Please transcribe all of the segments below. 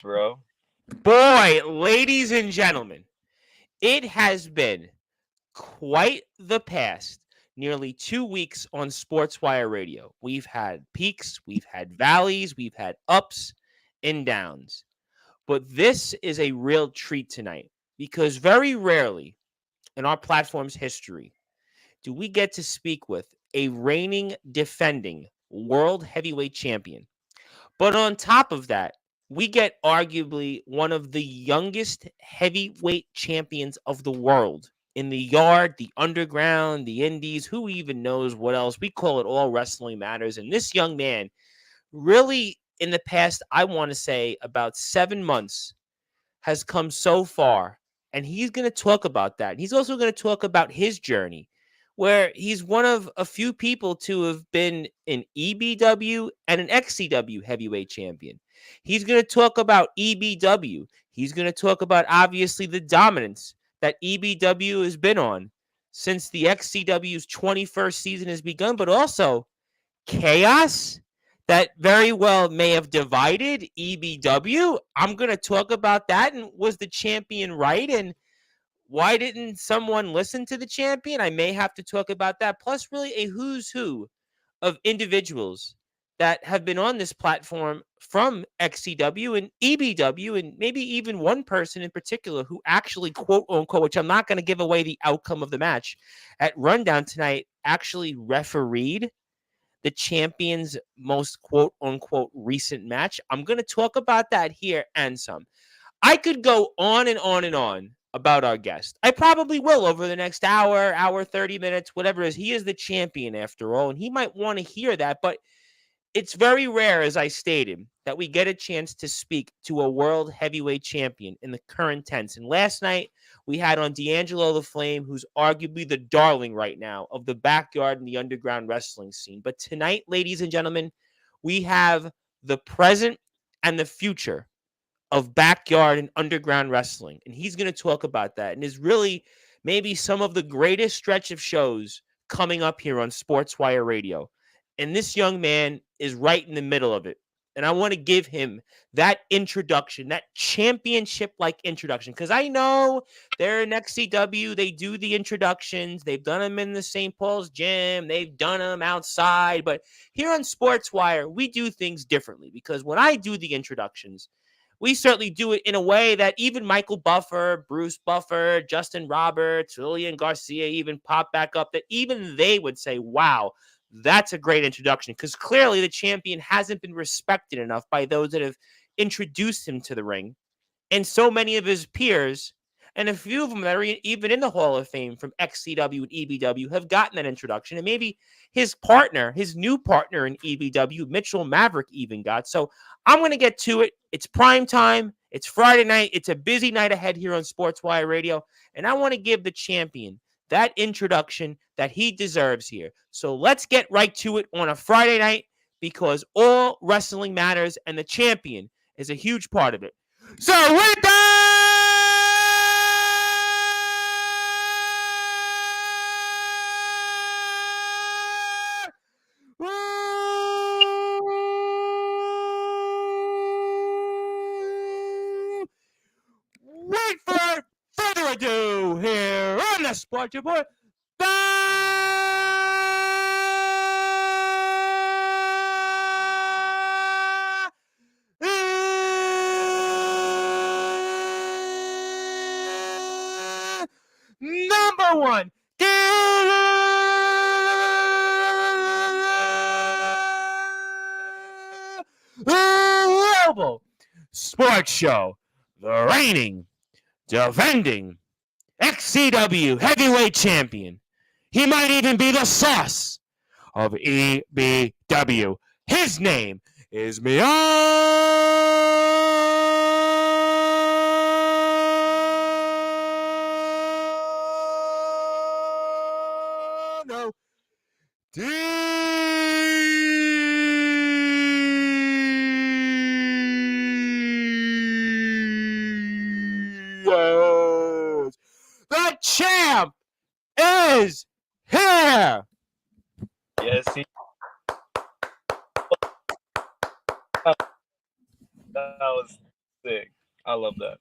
bro. Boy, ladies and gentlemen, it has been quite the past nearly 2 weeks on Sportswire Radio. We've had peaks, we've had valleys, we've had ups and downs. But this is a real treat tonight because very rarely in our platform's history do we get to speak with a reigning, defending world heavyweight champion. But on top of that, we get arguably one of the youngest heavyweight champions of the world in the yard, the underground, the indies, who even knows what else. We call it all wrestling matters. And this young man really, in the past, I want to say about 7 months, has come so far. And he's going to talk about that. He's also going to talk about his journey, where he's one of a few people to have been an EBW and an XCW heavyweight champion. He's going to talk about EBW. He's going to talk about, obviously, the dominance that EBW has been on since the XCW's 21st season has begun, but also chaos that very well may have divided EBW. I'm going to talk about that. And was the champion right? And why didn't someone listen to the champion? I may have to talk about that. Plus, really, a who's who of individuals that have been on this platform from XCW and EBW, and maybe even one person in particular who actually, quote unquote, which I'm not going to give away the outcome of the match at Rundown tonight, actually refereed the champion's most quote unquote recent match. I'm going to talk about that here and some. I could go on and on and on about our guest. I probably will over the next hour, 30 minutes, whatever it is. He is the champion after all, and he might want to hear that, but it's very rare, as I stated, that we get a chance to speak to a world heavyweight champion in the current tense. And last night, we had on D'Angelo the Flame, who's arguably the darling right now of the backyard and the underground wrestling scene. But tonight, ladies and gentlemen, we have the present and the future of backyard and underground wrestling. And he's going to talk about that. And is really maybe some of the greatest stretch of shows coming up here on Sportswire Radio. And this young man is right in the middle of it. And I want to give him that introduction, that championship like introduction. Because I know they're in XCW. They do the introductions. They've done them in the St. Paul's gym. They've done them outside. But here on Sportswire, we do things differently. Because when I do the introductions, we certainly do it in a way that even Michael Buffer, Bruce Buffer, Justin Roberts, Lillian Garcia even pop back up, that even they would say, wow, that's a great introduction, because clearly the champion hasn't been respected enough by those that have introduced him to the ring. And so many of his peers, and a few of them that are even in the Hall of Fame from XCW and EBW, have gotten that introduction. And maybe his partner, his new partner in EBW, Mitchell Maverick, even got. So I'm going to get to it. It's prime time. It's Friday night. It's a busy night ahead here on Sportswire Radio. And I want to give the champion that introduction that he deserves here. So let's get right to it on a Friday night, because all wrestling matters and the champion is a huge part of it. So with that, without further ado, here on the Sports Report, number one global sports show, the reigning, defending XCW heavyweight champion. He might even be the sauce of EBW. His name is Miano Diaz. The champ is here. Yes, that was sick. I love that.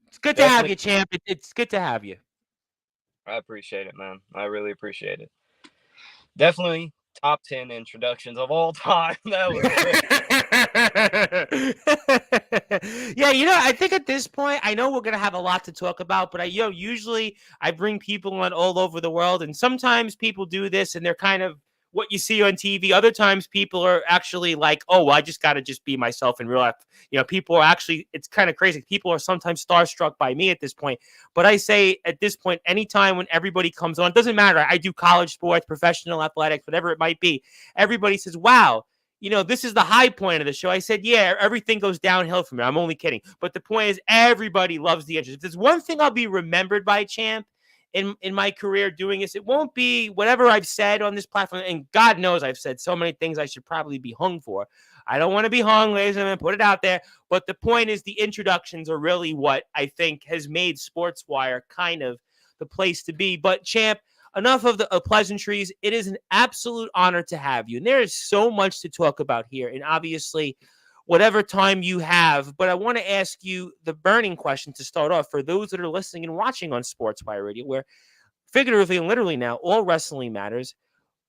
It's good to have Definitely, you, champ. It's good to have you. I appreciate it, man. I really appreciate it. Definitely top 10 introductions of all time. That was great. Yeah, I think at this point, I know we're gonna have a lot to talk about, but usually I bring people on all over the world, and sometimes people do this, and they're kind of what you see on TV. Other times, people are actually like, "Oh, well, I just got to just be myself in real life." People are actually, it's kind of crazy. People are sometimes starstruck by me at this point, but I say at this point, anytime when everybody comes on, it doesn't matter. I do college sports, professional athletics, whatever it might be. Everybody says, "Wow, this is the high point of the show." I said, yeah, everything goes downhill from here. I'm only kidding. But the point is, everybody loves the entrance. If there's one thing I'll be remembered by, champ, in my career doing this, it won't be whatever I've said on this platform. And God knows I've said so many things I should probably be hung for. I don't want to be hung, ladies and gentlemen, put it out there. But the point is, the introductions are really what I think has made Sportswire kind of the place to be. But, champ, enough of the pleasantries. It is an absolute honor to have you. And there is so much to talk about here. And obviously, whatever time you have, but I want to ask you the burning question to start off for those that are listening and watching on Sportswire Radio, where figuratively and literally now all wrestling matters.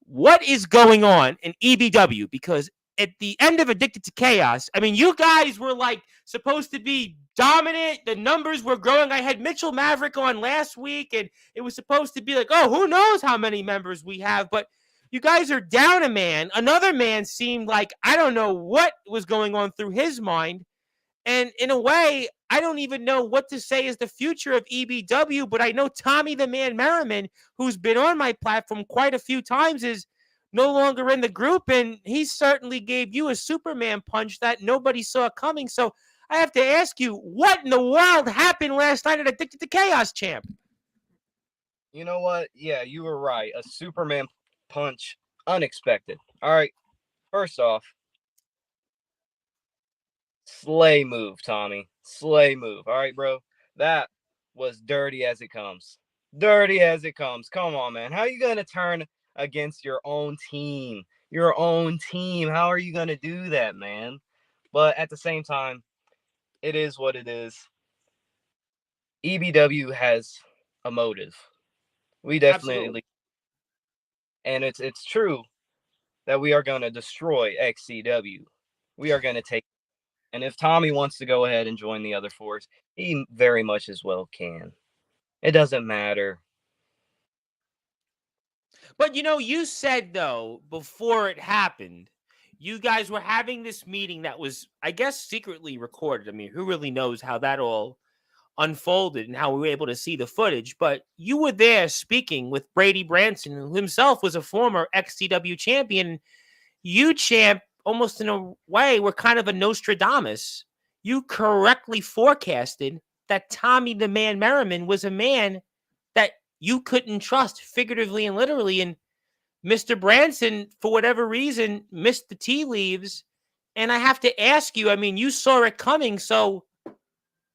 What is going on in EBW? Because at the end of Addicted to Chaos, I mean, you guys were like supposed to be dominant. The numbers were growing. I had Mitchell Maverick on last week, and it was supposed to be like, oh, who knows how many members we have, but you guys are down a man. Another man seemed like, I don't know what was going on through his mind. And in a way, I don't even know what to say is the future of EBW, but I know Tommy the Man Merriman, who's been on my platform quite a few times, is no longer in the group, and he certainly gave you a Superman punch that nobody saw coming. So I have to ask you, what in the world happened last night at Addicted to Chaos, champ? You know what? Yeah, you were right. A Superman punch, unexpected. All right, first off, slay move, Tommy. Slay move. All right, bro. That was dirty as it comes. Dirty as it comes. Come on, man. How are you going to turn against your own team? Your own team. How are you going to do that, man? But at the same time, it is what it is. EBW has a motive. We Absolutely. definitely, and it's true that we are going to destroy XCW. We are going to take, and if Tommy wants to go ahead and join the other force, he very much as well can. It doesn't matter. But you said though, before it happened, you guys were having this meeting that was, I guess, secretly recorded. I mean, who really knows how that all unfolded and how we were able to see the footage? But you were there speaking with Brady Branson, who himself was a former XCW champion. You, champ, almost in a way, were kind of a Nostradamus. You correctly forecasted that Tommy the Man Merriman was a man that you couldn't trust, figuratively and literally. And Mr. Branson, for whatever reason, missed the tea leaves. And I have to ask you, I mean, you saw it coming. So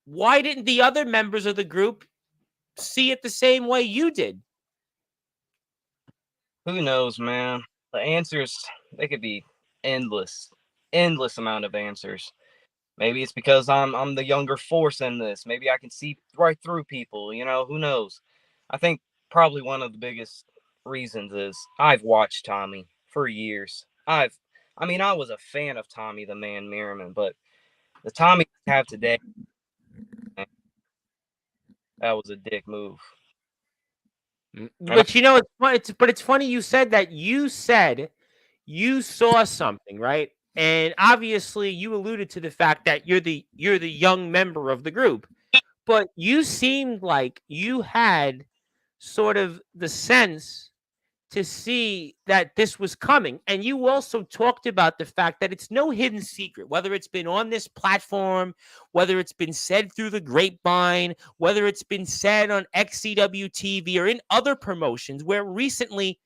why didn't the other members of the group see it the same way you did? Who knows, man? The answers, they could be endless. Endless amount of answers. Maybe it's because I'm the younger force in this. Maybe I can see right through people, who knows? I think probably one of the biggest reasons is I've watched Tommy for years. I was a fan of Tommy the Man Merriman, but the Tommy we have today, that was a dick move. And But it's funny you said that. You said you saw something, right? And obviously you alluded to the fact that you're the young member of the group. But you seemed like you had sort of the sense to see that this was coming. And you also talked about the fact that it's no hidden secret, whether it's been on this platform, whether it's been said through the grapevine, whether it's been said on XCW TV or in other promotions where recently,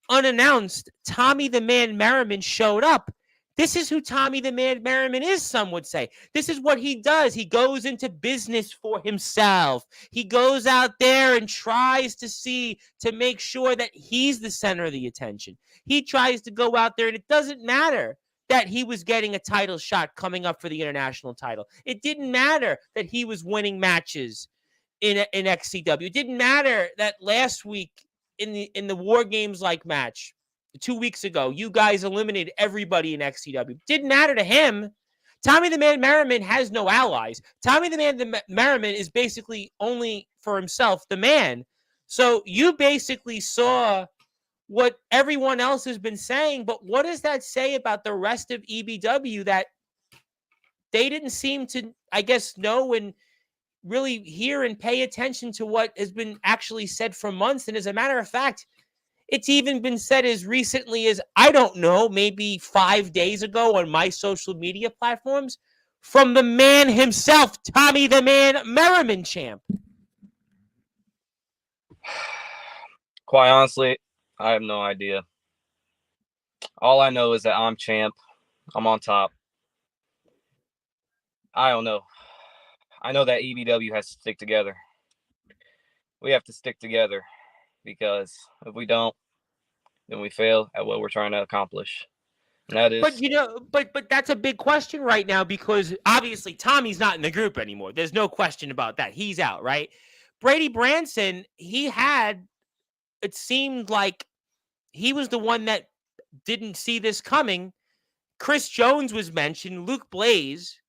unannounced, Tommy the Man Merriman showed up. This is who Tommy the Man Merriman is, some would say. This is what he does. He goes into business for himself. He goes out there and tries to make sure that he's the center of the attention. He tries to go out there, and it doesn't matter that he was getting a title shot coming up for the international title. It didn't matter that he was winning matches in XCW. It didn't matter that last week in the War Games like match 2 weeks ago, you guys eliminated everybody in XCW. Didn't matter to him. Tommy the Man Merriman has no allies. Tommy the Man Merriman is basically only for himself, the man. So you basically saw what everyone else has been saying, but what does that say about the rest of EBW that they didn't seem to, I guess, know and really hear and pay attention to what has been actually said for months? And as a matter of fact, it's even been said as recently as, I don't know, maybe 5 days ago on my social media platforms from the man himself, Tommy the Man Merriman, champ. Quite honestly, I have no idea. All I know is that I'm champ. I'm on top. I don't know. I know that EBW has to stick together. We have to stick together because if we don't, then we fail at what we're trying to accomplish. And that is. But that's a big question right now because obviously Tommy's not in the group anymore. There's no question about that. He's out, right? Brady Branson, it seemed like he was the one that didn't see this coming. Chris Jones was mentioned, Luke Blaze.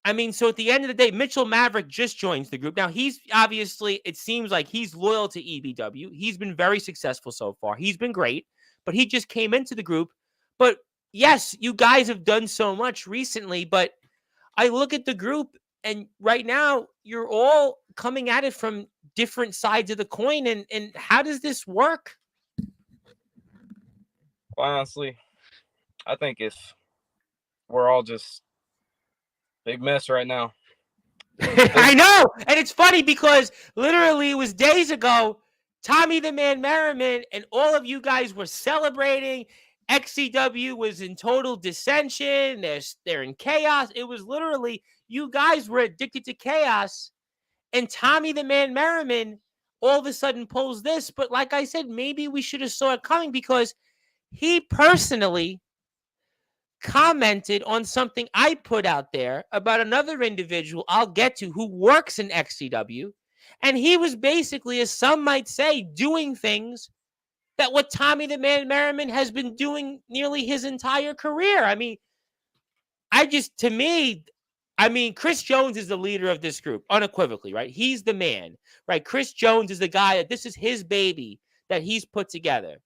I mean, so at the end of the day, Mitchell Maverick just joins the group. Now, he's obviously, it seems like he's loyal to EBW. He's been very successful so far. He's been great, but he just came into the group. But yes, you guys have done so much recently, but I look at the group and right now you're all coming at it from different sides of the coin. And how does this work? Well, honestly, I think if we're all just big mess right now. I know. And it's funny because literally it was days ago, Tommy the Man Merriman and all of you guys were celebrating. XCW was in total dissension. They're in chaos. It was literally, you guys were addicted to chaos. And Tommy the Man Merriman all of a sudden pulls this. But like I said, maybe we should have saw it coming because he personally commented on something I put out there about another individual I'll get to who works in XCW. And he was basically, as some might say, doing things that what Tommy the Man Merriman has been doing nearly his entire career. I mean, Chris Jones is the leader of this group, unequivocally, right? He's the man, right? Chris Jones is the guy that this is his baby that he's put together.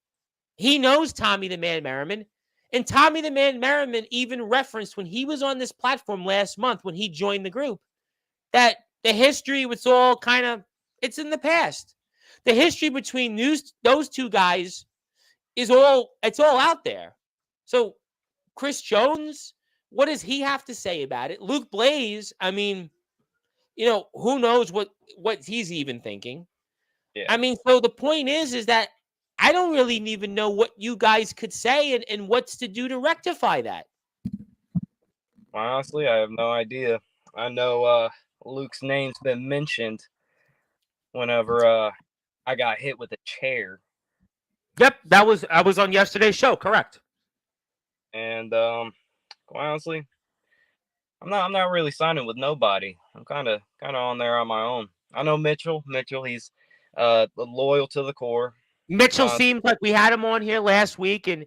He knows Tommy the Man Merriman. And Tommy the Man Merriman even referenced when he was on this platform last month when he joined the group that the history was all it's in the past. The history between those two guys it's all out there. So Chris Jones, what does he have to say about it? Luke Blaze, I mean, who knows what he's even thinking. Yeah. I mean, so the point is that I don't really even know what you guys could say and what's to do to rectify that. Honestly, I have no idea. I know Luke's name's been mentioned whenever I got hit with a chair. Yep, I was on yesterday's show, correct. And honestly, I'm not really signing with nobody. I'm kind of on there on my own. I know Mitchell, he's loyal to the core. Mitchell seems like we had him on here last week, and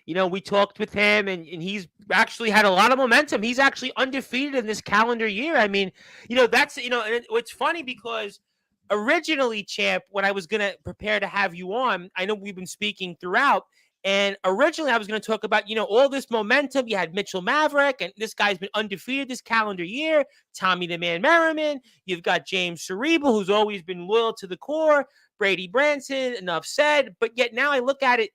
we talked with him, and he's actually had a lot of momentum. He's actually undefeated in this calendar year. I mean, that's and it's funny because originally, champ, when I was gonna prepare to have you on, I know we've been speaking throughout. And originally, I was going to talk about, all this momentum. You had Mitchell Maverick, and this guy's been undefeated this calendar year. Tommy the Man Merriman. You've got James Cerebral, who's always been loyal to the core. Brady Branson, enough said. But yet now I look at it,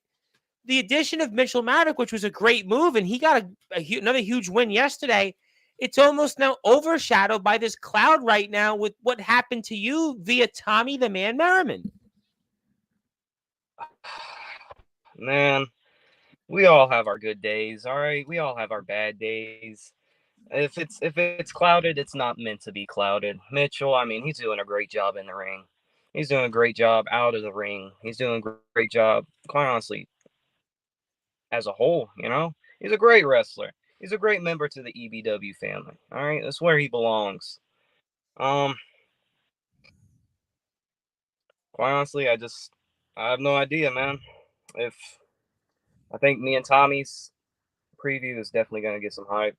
the addition of Mitchell Maverick, which was a great move, and he got another huge win yesterday. It's almost now overshadowed by this cloud right now with what happened to you via Tommy the Man Merriman. Man, we all have our good days, all right? We all have our bad days. If it's clouded, it's not meant to be clouded. Mitchell, I mean, he's doing a great job in the ring. He's doing a great job out of the ring. He's doing a great job, quite honestly, as a whole, He's a great wrestler. He's a great member to the EBW family. All right, that's where he belongs. Um, quite honestly, I have no idea, man. If I think me and Tommy's preview is definitely gonna get some hype.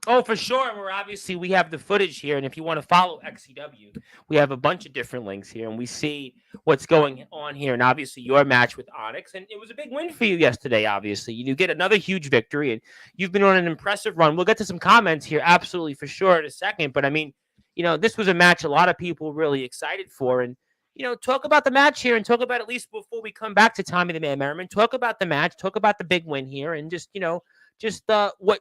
Oh, for sure. We have the footage here, and if you want to follow XCW, we have a bunch of different links here, and we see what's going on here. And obviously, your match with Onyx, and it was a big win for you yesterday. Obviously, you get another huge victory, and you've been on an impressive run. We'll get to some comments here, absolutely for sure, in a second. But I mean, this was a match a lot of people were really excited for, and talk about the match here, and talk about, at least before we come back to Tommy the Man Merriman, talk about the match, talk about the big win here, and just what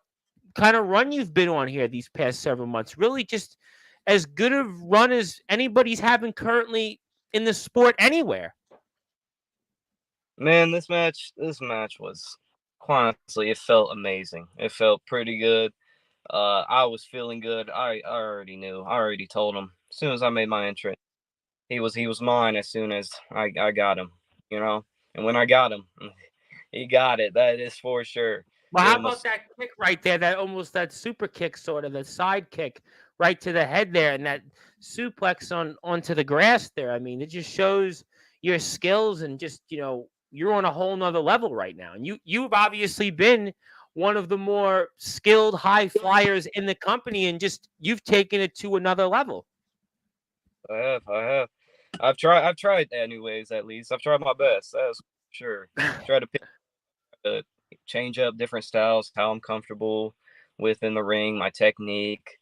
kind of run you've been on here these past several months. Really just as good a run as anybody's having currently in the sport anywhere. Man, this match was, quite honestly, it felt amazing. It felt pretty good. I was feeling good. I already knew. I already told him as soon as I made my entrance. He was mine as soon as I got him. And when I got him, he got it. That is for sure. Well, He how about almost that kick right there? That super kick, sort of that side kick right to the head there, and that suplex onto the grass there. I mean, it just shows your skills, and just you're on a whole nother level right now. And you've obviously been one of the more skilled high flyers in the company, and just you've taken it to another level. I have. I've tried anyways. At least I've tried my best. That's sure. Try to uh, change up different styles, how I'm comfortable within the ring, my technique.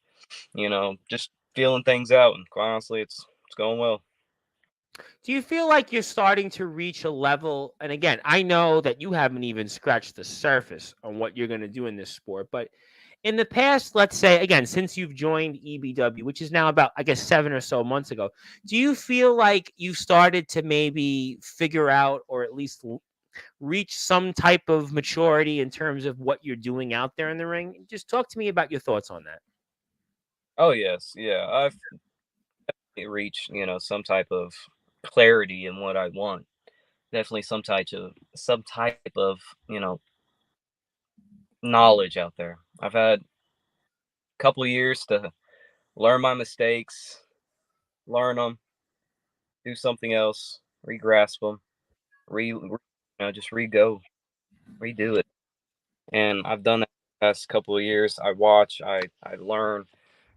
Just feeling things out. And quite honestly, it's going well. Do you feel like you're starting to reach a level? And again, I know that you haven't even scratched the surface on what you're going to do in this sport, but in the past, let's say, again, since you've joined EBW, which is now about, I guess, 7 or so months ago, do you feel like you started to maybe figure out, or at least reach some type of maturity in terms of what you're doing out there in the ring? Just talk to me about your thoughts on that. Oh yes, yeah. I've reached some type of clarity in what I want. Definitely some type of knowledge out there. I've had a couple of years to learn my mistakes, learn them, do something else, re-grasp them, just re-go, redo it. And I've done that the past couple of years. I watch, I learn.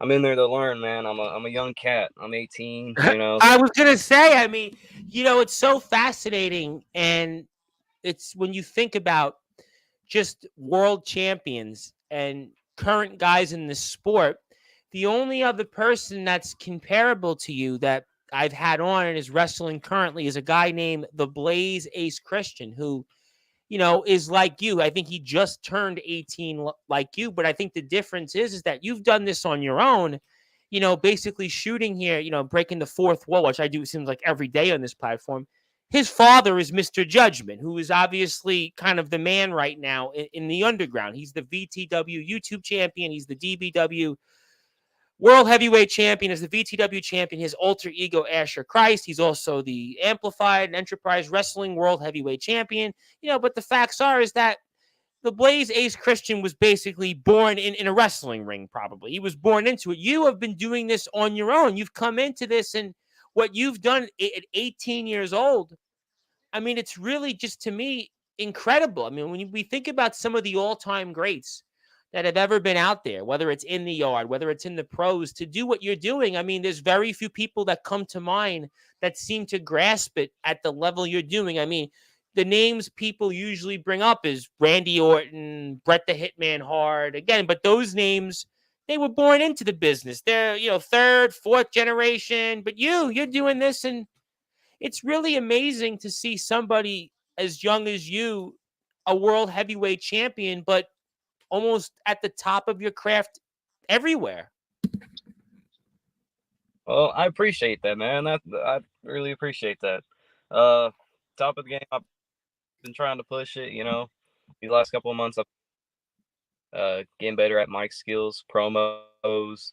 I'm in there to learn, man. I'm a young cat. I'm 18. I was going to say, I mean, it's so fascinating. And it's when you think about just world champions and current guys in the sport, the only other person that's comparable to you that I've had on and is wrestling currently is a guy named the Blaze Ace Christian, who, is like you. I think he just turned 18 like you, but I think the difference is that you've done this on your own, basically shooting here, breaking the fourth wall, which I do, it seems like every day on this platform. His father is Mr. Judgment, who is obviously kind of the man right now in the underground. He's the VTW YouTube champion. He's the DBW World Heavyweight Champion, is the VTW Champion, his alter ego, Asher Christ. He's also the Amplified Enterprise Wrestling World Heavyweight Champion. But the facts are is that the Blaze Ace Christian was basically born in a wrestling ring, probably. He was born into it. You have been doing this on your own. You've come into this, and what you've done at 18 years old, I mean, it's really just, to me, incredible. I mean, when we think about some of the all-time greats that have ever been out there, whether it's in the yard, whether it's in the pros, to do what you're doing, I mean, there's very few people that come to mind that seem to grasp it at the level you're doing. I mean, the names people usually bring up is Randy Orton, Bret the Hitman Hart, again, but those names, they were born into the business. They're, third, fourth generation, but you're doing this, and it's really amazing to see somebody as young as you, a world heavyweight champion, but almost at the top of your craft everywhere. Well, I appreciate that, man. I really appreciate that. Uh, Top of the game. I've been trying to push it. These last couple of months, I've getting better at mic skills, promos.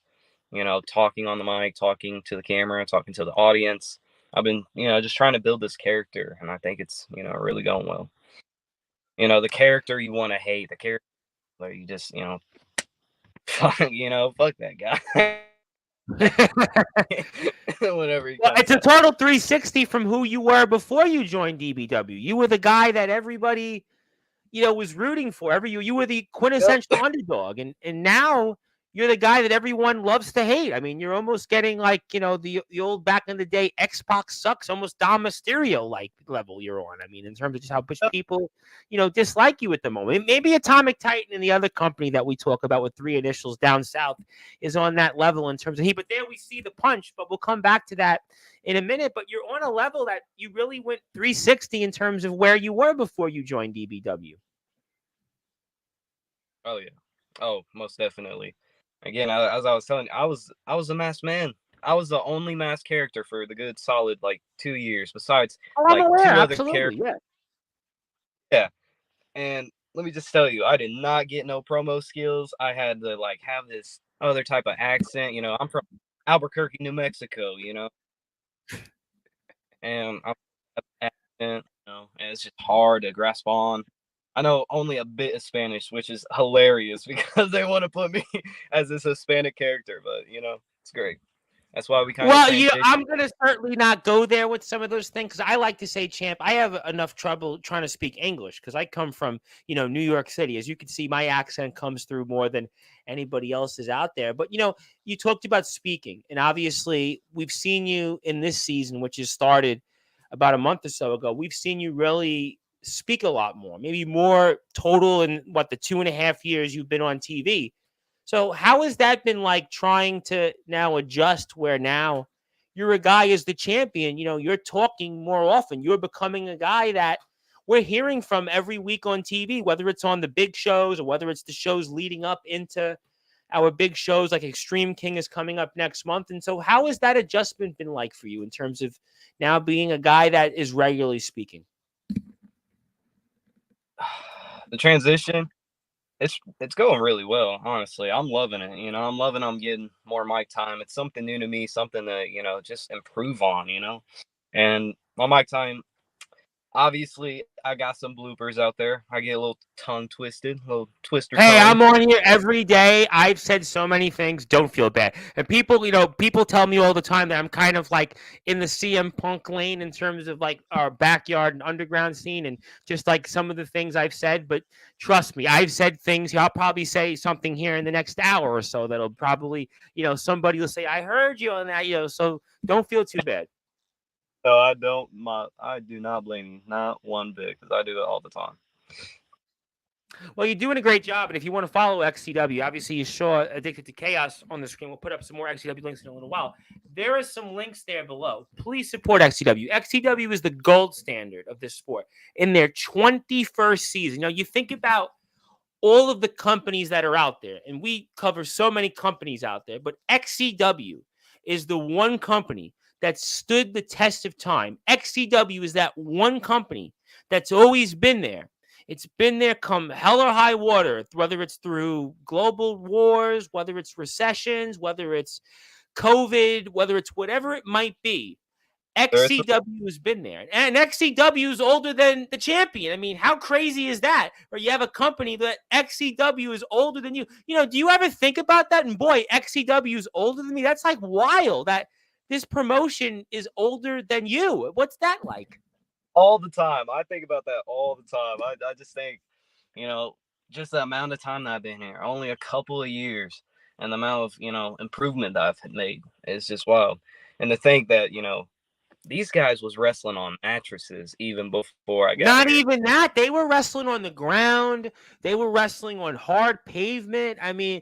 Talking on the mic, talking to the camera, talking to the audience. I've been, just trying to build this character, and I think it's, really going well. The character you want to hate, the character where you just, fuck, fuck that guy. Whenever he Well, comes it's a up. total 360 from who you were before you joined DBW. You were the guy that everybody, was rooting for. You were the Yep. quintessential underdog, and now you're the guy that everyone loves to hate. I mean, you're almost getting like the old back in the day X-Pac sucks, almost Dom Mysterio like level you're on. I mean, in terms of just how much people dislike you at the moment. Maybe Atomic Titan and the other company that we talk about with 3 initials down south is on that level in terms of heat. But there we see the punch. But we'll come back to that in a minute. But you're on a level that you really went 360 in terms of where you were before you joined DBW. Oh yeah. Oh, most definitely. Again, as I was telling you, I was a masked man. I was the only masked character for the good solid like 2 years. Besides Oh, I'm like aware. two other Absolutely, characters. yeah. Yeah. And let me just tell you, I did not get no promo skills. I had to like have this other type of accent. I'm from Albuquerque, New Mexico. And I'm accent. And it's just hard to grasp on. I know only a bit of Spanish, which is hilarious because they want to put me as this Hispanic character, but it's great. That's why we kind of Well, transition. I'm going to certainly not go there with some of those things because I like to say, champ, I have enough trouble trying to speak English because I come from, New York City. As you can see, my accent comes through more than anybody else's out there. But, you talked about speaking, and obviously we've seen you in this season, which has started about a month or so ago. We've seen you really speak a lot more, maybe more total in the 2.5 years you've been on TV. So how has that been like trying to now adjust where now you're a guy as the champion, you're talking more often. You're becoming a guy that we're hearing from every week on TV, whether it's on the big shows or whether it's the shows leading up into our big shows like Extreme King is coming up next month. And so how has that adjustment been like for you in terms of now being a guy that is regularly speaking? The transition, it's going really well, honestly. I'm loving it. I'm getting more mic time. It's something new to me, something to, just improve on, And my mic time, obviously, I got some bloopers out there. I get a little tongue twisted, a little twister Hey, tongue. I'm on here every day. I've said so many things. Don't feel bad. And people tell me all the time that I'm kind of like in the CM Punk lane in terms of like our backyard and underground scene and just like some of the things I've said. But trust me, I've said things. I'll probably say something here in the next hour or so that'll probably, somebody will say, I heard you on that, so don't feel too bad. No, I don't. I do not blame you, not one bit, because I do it all the time. Well, you're doing a great job. And if you want to follow XCW, obviously you saw Addicted to Chaos on the screen. We'll put up some more XCW links in a little while. There are some links there below. Please support XCW. XCW is the gold standard of this sport in their 21st season. Now, you think about all of the companies that are out there, and we cover so many companies out there, but XCW is the one company that stood the test of time. XCW is that one company that's always been there. It's been there come hell or high water, whether it's through global wars, whether it's recessions, whether it's COVID, whether it's whatever it might be. XCW has been there, and XCW is older than the champion. I mean, how crazy is that? Or you have a company that XCW is older than you. Do you ever think about that? And boy, XCW is older than me. That's like wild that this promotion is older than you. What's that like? All the time. I think about that all the time. I just think, just the amount of time that I've been here, only a couple of years, and the amount of, improvement that I've made is just wild. And to think that, these guys was wrestling on mattresses even before I got Not here. even that. They were wrestling on the ground. They were wrestling on hard pavement. I mean,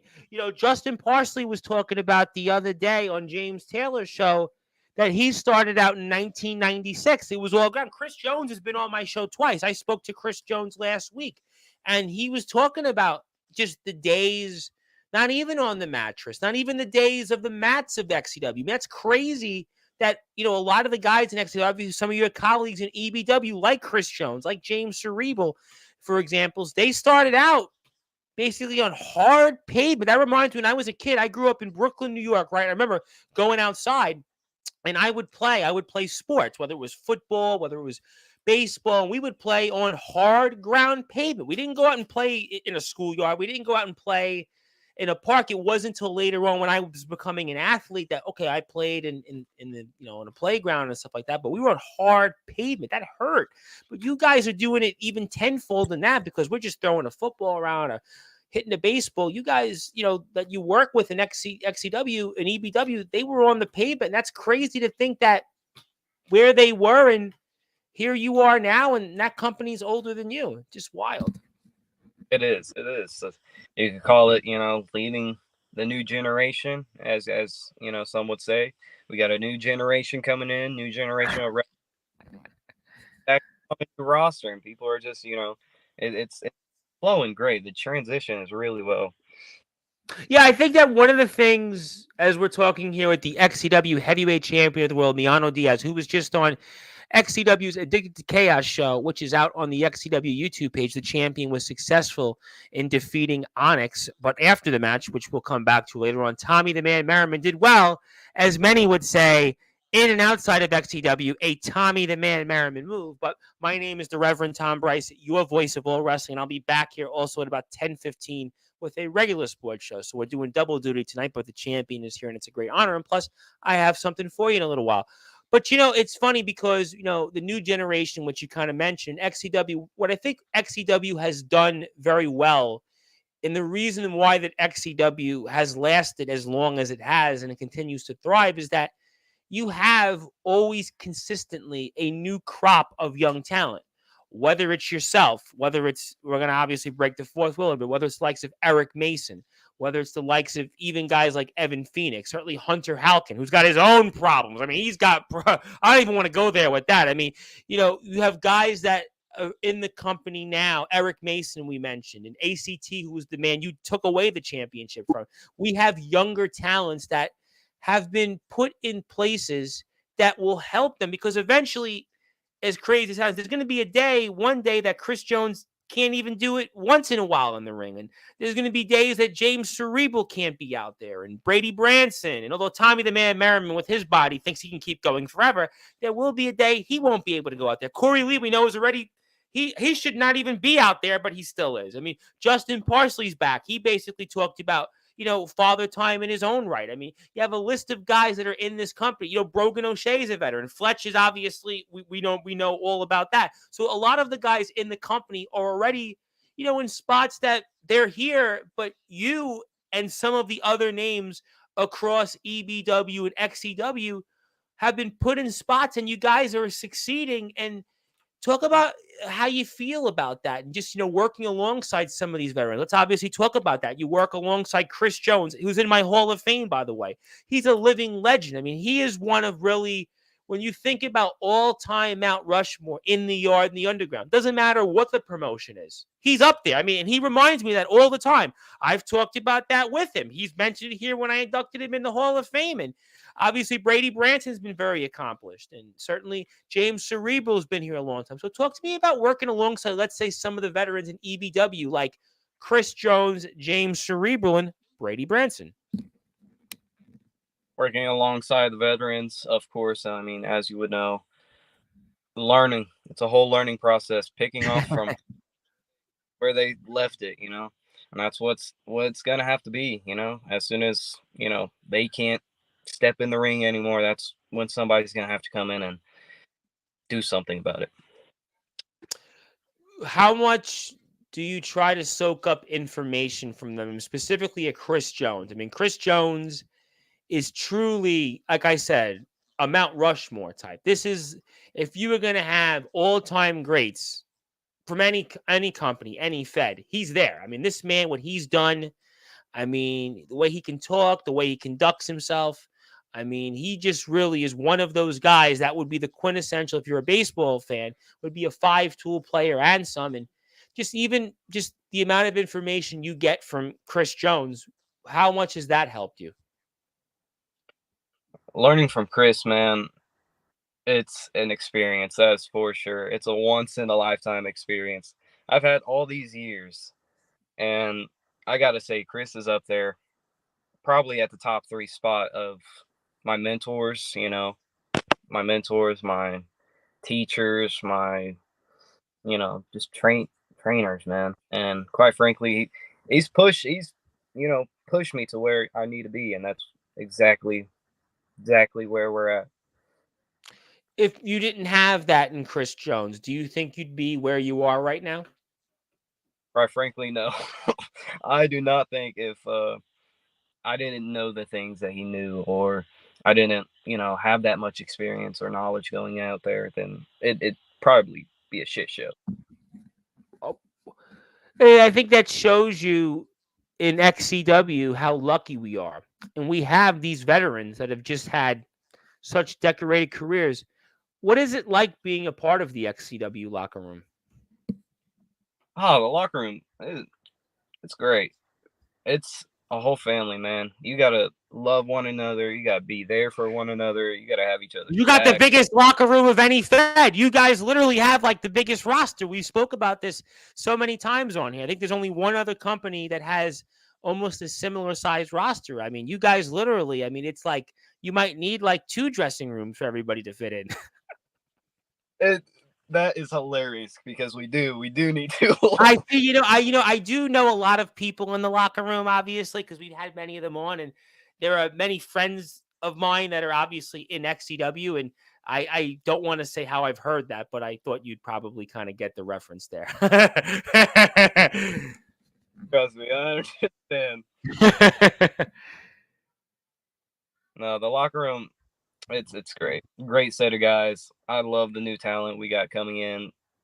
Justin Parsley was talking about the other day on James Taylor's show that he started out in 1996. It was all gone. Chris Jones has been on my show twice. I spoke to Chris Jones last week, and he was talking about just the days, not even on the mattress, not even the days of the mats of XCW. That's crazy that, a lot of the guys in XCW, some of your colleagues in EBW, like Chris Jones, like James Cerebral, for examples, they started out basically on hard pavement. That reminds me, when I was a kid, I grew up in Brooklyn, New York, right? I remember going outside and I would play sports, whether it was football, whether it was baseball, and we would play on hard ground pavement. We didn't go out and play in a schoolyard. We didn't go out and play in a park. It wasn't until later on when I was becoming an athlete that, okay, I played in the, in a playground and stuff like that, but we were on hard pavement. That hurt. But you guys are doing it even tenfold than that, because we're just throwing a football around, or hitting the baseball. You guys, that you work with in XCW and EBW, they were on the pavement. And that's crazy to think that where they were, and here you are now, and that company's older than you. Just wild. It is. It is. So you could call it, leading the new generation, as some would say. We got a new generation coming in, new generation of back on the roster, and people are just, it's flowing great. The transition is really well. Yeah, I think that one of the things, as we're talking here with the XCW heavyweight champion of the world, Miano Diaz, who was just on XCW's Addicted to Chaos show, which is out on the XCW YouTube page, the champion was successful in defeating Onyx. But after the match, which we'll come back to later on, Tommy the Man Merriman did well, as many would say, in and outside of XCW, a Tommy the Man Merriman move. But my name is the Reverend Tom Bryce, your voice of all wrestling. I'll be back here also at about 10:15 with a regular sports show. So we're doing double duty tonight, but the champion is here, and it's a great honor. And plus, I have something for you in a little while. But, it's funny because, the new generation, which you kind of mentioned, XCW, what I think XCW has done very well, and the reason why that XCW has lasted as long as it has and it continues to thrive, is that you have always consistently a new crop of young talent. Whether it's yourself, whether it's, we're going to obviously break the fourth wheel, but whether it's the likes of Eric Mason, whether it's the likes of even guys like Evan Phoenix, certainly Hunter Halkin, who's got his own problems. I mean, I don't even want to go there with that. I mean, you have guys that are in the company now. Eric Mason, we mentioned, and ACT, who was the man you took away the championship from. We have younger talents that have been put in places that will help them, because eventually, as crazy as it sounds, there's going to be one day that Chris Jones can't even do it once in a while in the ring. And there's going to be days that James Cerebral can't be out there, and Brady Branson. And although Tommy the Man Merriman with his body thinks he can keep going forever, there will be a day he won't be able to go out there. Corey Lee, we know, is already, he should not even be out there, but he still is. I mean, Justin Parsley's back. He basically talked about, father time in his own right. I mean, you have a list of guys that are in this company. Brogan O'Shea is a veteran. Fletch is obviously, we know all about that. So a lot of the guys in the company are already, in spots that they're here, but you and some of the other names across EBW and XCW have been put in spots, and you guys are succeeding. And talk about how you feel about that, and just, working alongside some of these veterans. Let's obviously talk about that. You work alongside Chris Jones, who's in my Hall of Fame, by the way. He's a living legend. I mean, he is one of really, when you think about all-time Mount Rushmore in the yard, in the underground, doesn't matter what the promotion is. He's up there. I mean, and he reminds me of that all the time. I've talked about that with him. He's mentioned it here when I inducted him in the Hall of Fame. And obviously, Brady Branson's been very accomplished. And certainly, James Cerebral's been here a long time. So talk to me about working alongside, let's say, some of the veterans in EBW, like Chris Jones, James Cerebral, and Brady Branson. Working alongside the veterans, of course, I mean, as you would know, learning. It's a whole learning process, picking off from where they left it, and that's what's going to have to be, as soon as, they can't step in the ring anymore, that's when somebody's going to have to come in and do something about it. How much do you try to soak up information from them, specifically at Chris Jones? I mean, Chris Jones is truly, like I said, a Mount Rushmore type. This is, if you were going to have all-time greats from any company, any Fed, he's there. I mean, this man, what he's done, I mean, the way he can talk, the way he conducts himself, I mean, he just really is one of those guys that would be the quintessential, if you're a baseball fan, would be a 5-tool player and some. And just the amount of information you get from Chris Jones, how much has that helped you? Learning from Chris, man, it's an experience, that's for sure. It's a once-in-a-lifetime experience. I've had all these years, and I got to say, Chris is up there, probably at the top 3 spot of my mentors, my teachers, my just trainers, man. And quite frankly, he's pushed me to where I need to be, and that's exactly where we're at. If you didn't have that in Chris Jones, do you think you'd be where you are right now? Quite frankly, no. I do not think if I didn't know the things that he knew, or I didn't, have that much experience or knowledge going out there, then it'd probably be a shit show. Oh, I think that shows you in XCW how lucky we are. And we have these veterans that have just had such decorated careers. What is it like being a part of the XCW locker room? Oh, the locker room, it's great. It's a whole family, man. You gotta love one another. You gotta be there for one another. You gotta have each other's You got the back. biggest locker room of any Fed. You guys literally have like the biggest roster. We spoke about this so many times on here. I think there's only one other company that has almost a similar size roster. I mean, you guys literally, I mean, it's like you might need like 2 dressing rooms for everybody to fit in. It that is hilarious because we do need to. I see, I do know a lot of people in the locker room, obviously, because we've had many of them on, and there are many friends of mine that are obviously in XCW, and I don't want to say how I've heard that, but I thought you'd probably kind of get the reference there. Trust me, I understand. No, the locker room, it's great. Great set of guys. I love the new talent we got coming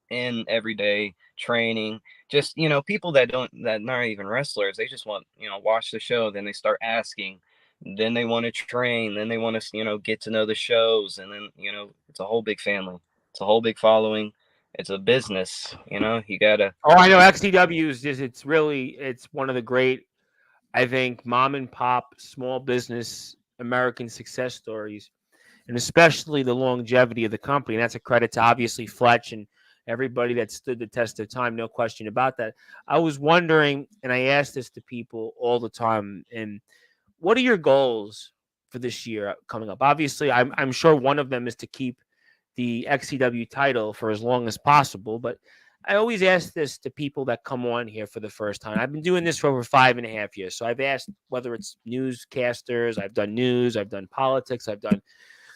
in every day training. Just people that not even wrestlers. They just want watch the show. Then they start asking. Then they want to train. Then they want to get to know the shows. And then it's a whole big family. It's a whole big following. It's a business. You gotta. Oh, I know XCW is just it's one of the great, I think, mom and pop small business American success stories, and especially the longevity of the company. And that's a credit to obviously Fletch and everybody that stood the test of time. No question about that. I was wondering, and I ask this to people all the time, and what are your goals for this year coming up? Obviously, I'm sure one of them is to keep the XCW title for as long as possible, but I always ask this to people that come on here for the first time. I've been doing this for over 5.5 years. So I've asked whether it's newscasters, I've done news, I've done politics, I've done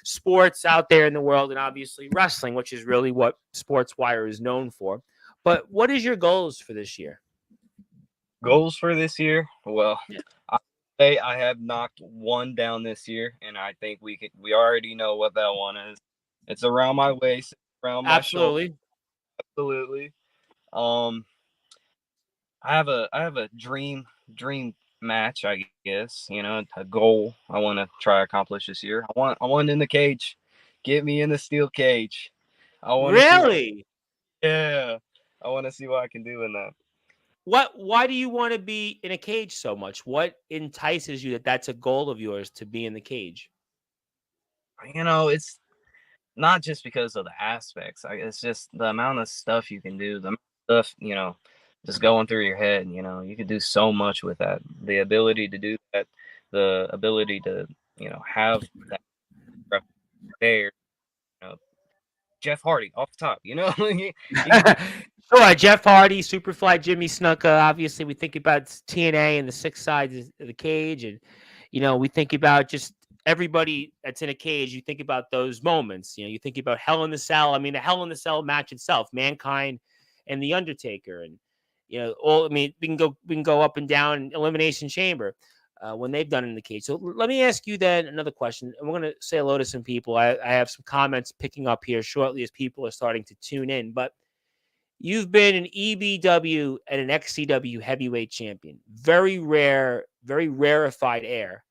sports out there in the world, and obviously wrestling, which is really what Sportswire is known for. But what is your goals for this year? Goals for this year? Well, Yeah. I say I have knocked one down this year, and I think we already know what that one is. It's around my waist, around my shoulder. Absolutely. Absolutely. Um, I have a dream match, I guess. A goal I want to try to accomplish this year. I want in the cage. Get me in the steel cage. I want to see. Really? Yeah, I want to see what I can do in that. Why do you want to be in a cage so much? What entices you that that's a goal of yours to be in the cage? It's not just because of the aspects. It's just the amount of stuff you can do. The amount of stuff just going through your head. You can do so much with that. The ability to do that. The ability to have that rep there. You know, Jeff Hardy off the top. Sure, Jeff Hardy, Superfly Jimmy Snuka. Obviously, we think about TNA and the 6 sides of the cage, and we think about just everybody that's in a cage. You think about those moments. You think about Hell in the Cell. I mean, the Hell in the Cell match itself, Mankind and the Undertaker, and all. I mean, we can go up and down Elimination Chamber. When they've done it in the cage. So let me ask you then another question. And we're going to say hello to some people. I have some comments picking up here shortly as people are starting to tune in. But you've been an EBW and an XCW heavyweight champion. Very rare, very rarefied air.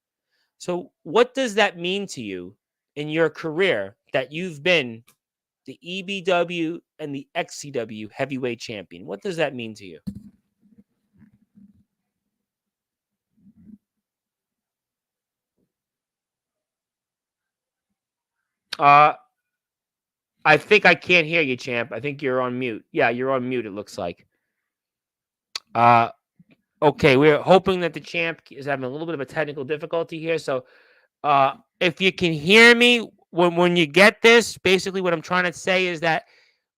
So what does that mean to you in your career that you've been the EBW and the XCW heavyweight champion? What does that mean to you? Uh, I think I can't hear you, champ. I think you're on mute. Yeah, you're on mute, it looks like. Uh, okay, we're hoping that the champ is having a little bit of a technical difficulty here. So if you can hear me, when you get this, basically what I'm trying to say is that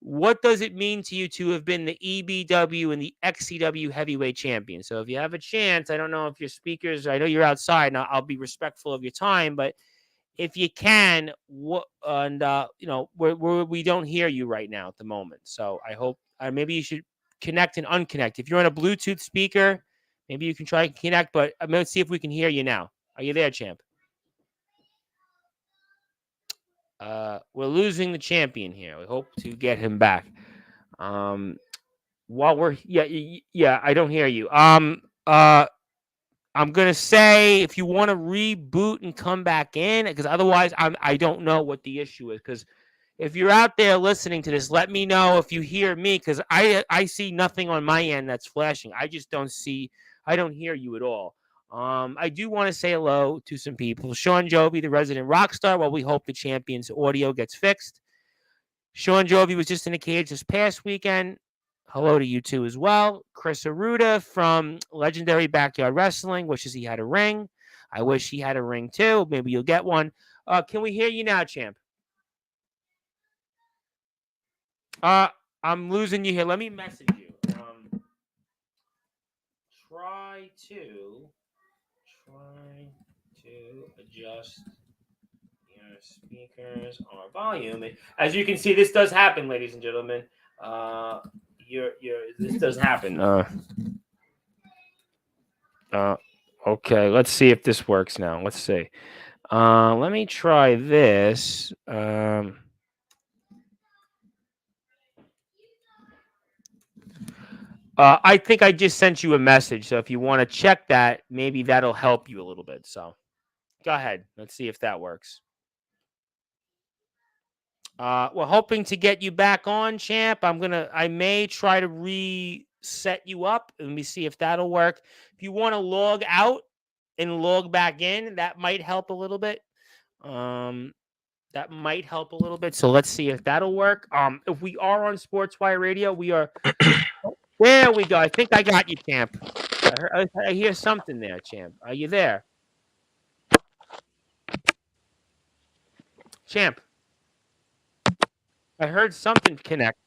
what does it mean to you to have been the EBW and the XCW heavyweight champion? So if you have a chance, I don't know if your speakers, I know you're outside, and I'll be respectful of your time, but if you can, we don't hear you right now at the moment. So I hope maybe you should connect and unconnect. If you're on a Bluetooth speaker, maybe you can try and connect, but I'm going to see if we can hear you now. Are you there, champ? We're losing the champion here. We hope to get him back. While we're I don't hear you. I'm gonna say if you want to reboot and come back in, because otherwise I don't know what the issue is. Because if you're out there listening to this, let me know if you hear me, because I see nothing on my end that's flashing. I don't hear you at all. I do want to say hello to some people. Sean Joby, the resident rock star. Well, we hope the champion's audio gets fixed. Sean Joby was just in a cage this past weekend. Hello to you too as well. Chris Aruda from Legendary Backyard Wrestling wishes he had a ring. I wish he had a ring too. Maybe you'll get one. Can we hear you now, champ? I'm losing you here. Let me message you. Try to adjust your speakers or volume. As you can see, this does happen, ladies and gentlemen. This does happen. Okay, let's see if this works now. Let's see. Let me try this. I think I just sent you a message, so if you want to check that, maybe that'll help you a little bit. So, go ahead. Let's see if that works. We're hoping to get you back on, champ. I may try to reset you up. Let me see if that'll work. If you want to log out and log back in, that might help a little bit. So let's see if that'll work. If we are on Sportswire Radio, we are. There we go. I think I got you, champ. I hear something there, champ. Are you there, champ? I heard something connect.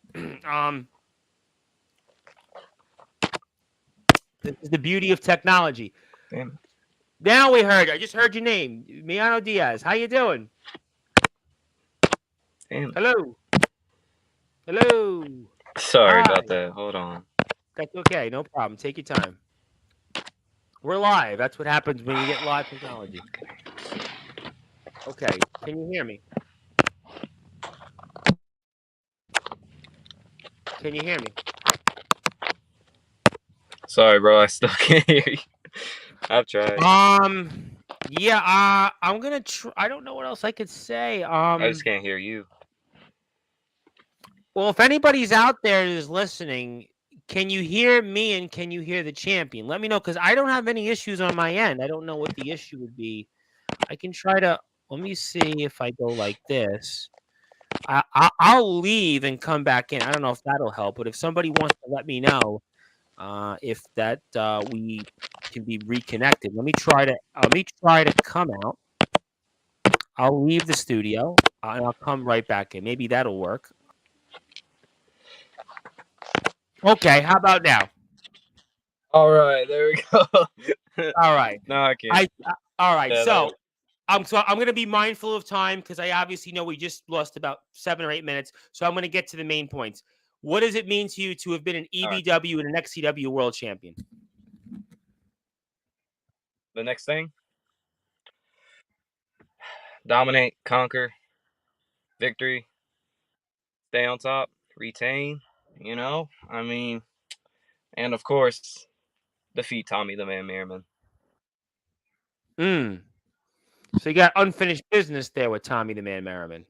This is the beauty of technology. Damn. Now I just heard your name, Miano Diaz. How you doing? Damn. Hello. Hello. Sorry Hi. about that. Hold on. That's okay. No problem. Take your time. We're live. That's what happens when you get live technology. Okay. Can you hear me? Can you hear me? Sorry, bro. I still can't hear you. I've tried. Yeah. I'm gonna try. I don't know what else I could say. I just can't hear you. Well, if anybody's out there who's listening, can you hear me and can you hear the champion? Let me know, because I don't have any issues on my end. I don't know what the issue would be. I can try to. Let me see if I go like this. I'll leave and come back in. I don't know if that'll help, but if somebody wants to let me know if that we can be reconnected, let me try to come out. I'll leave the studio and I'll come right back in. Maybe that'll work. Okay, how about now? All right, there we go. All right. No, I can't. All right. Yeah, So I'm going to be mindful of time, because I obviously know we just lost about 7 or 8 minutes. So I'm going to get to the main points. What does it mean to you to have been an EBW and an XCW world champion? The next thing, dominate, conquer, victory, stay on top, retain. I mean, and of course, defeat Tommy the Man Merriman. So you got unfinished business there with Tommy the Man Merriman.